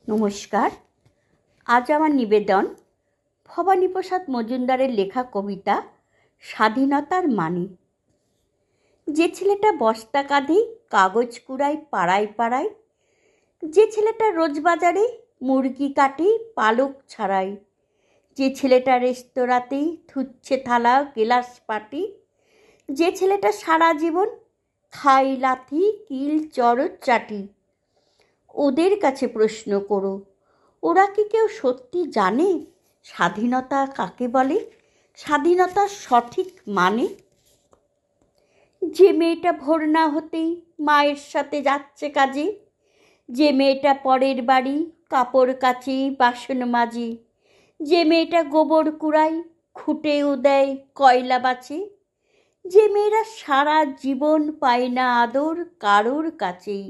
নমস্কার। আজ আমার নিবেদন ভবানীপ্রসাদ মজুমদারের লেখা কবিতা স্বাধীনতার মানে। যে ছেলেটা বস্তা কাঁধে কাগজ কুড়ায় পাড়ায় পাড়ায়, যে ছেলেটা রোজ বাজারে মুরগি কাটে পালক ছাড়াই, যে ছেলেটা রেস্তোরাঁতে ধুচ্ছে থালা গেলাস পাটি, যে ছেলেটা সারা জীবন খায় লাথি কিল চড় চাটি, ওদের কাছে প্রশ্ন করো, ওরা কি কেউ সত্যি জানে স্বাধীনতা কাকে বলে, স্বাধীনতার সঠিক মানে? যে মেয়েটা ভোর না হতেই মায়ের সাথে যাচ্ছে কাজে, যে মেয়েটা পরের বাড়ি কাপড় কাচে বাসন মাজে, যে মেয়েটা গোবর কুড়ায় খুঁটেও দেয় কয়লা বাঁচে, যে মেয়েরা সারা জীবন পায় না আদর কারোর কাছেই,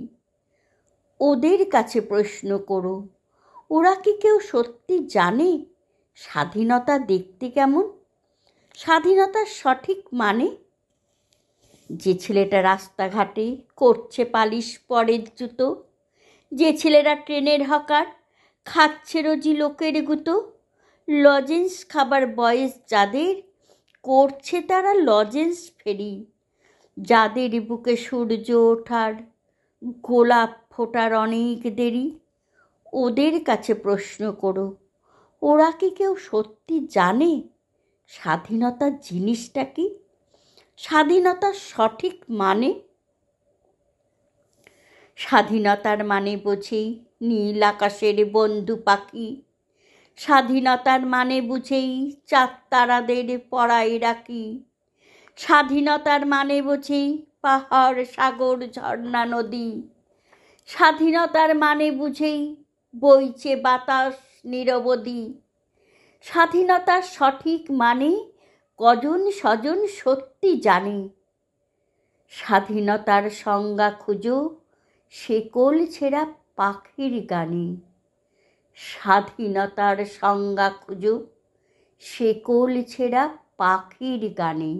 ওদের কাছে প্রশ্ন করো, ওরা কি কেউ সত্যি জানে স্বাধীনতা দেখতে কেমন, স্বাধীনতার সঠিক মানে? যে ছেলেটা রাস্তাঘাটে করছে পালিশ পরের জুতো, যে ছেলেরা ট্রেনের হকার খাচ্ছে রোজি লোকের গুঁতো, লজেন্স খাবার বয়স যাদের করছে তারা লজেন্স ফেরি, যাদের বুকে সূর্য ওঠার গোলাপ ফোটার অনেক দেরি, ওদের কাছে প্রশ্ন করো, ওরা কি কেউ সত্যি জানে স্বাধীনতা জিনিসটা কি, স্বাধীনতার সঠিক মানে? স্বাধীনতার মানে বুঝেই নীল আকাশের বন্ধু পাখি, স্বাধীনতার মানে বুঝেই চাঁদ তারাদের পড়ায় রাখি, স্বাধীনতার মানে বুঝেই পাহাড় সাগর ঝর্ণা নদী, স্বাধীনতার মানে বুঝেই বইছে বাতাস নিরবধি, স্বাধীনতার সঠিক মানে কজন স্বজন সত্যি জানে, স্বাধীনতার সংজ্ঞা খুঁজো শেকল ছেঁড়া পাখির গানে, স্বাধীনতার সংজ্ঞা খুঁজো শেকল ছেঁড়া পাখির গানে।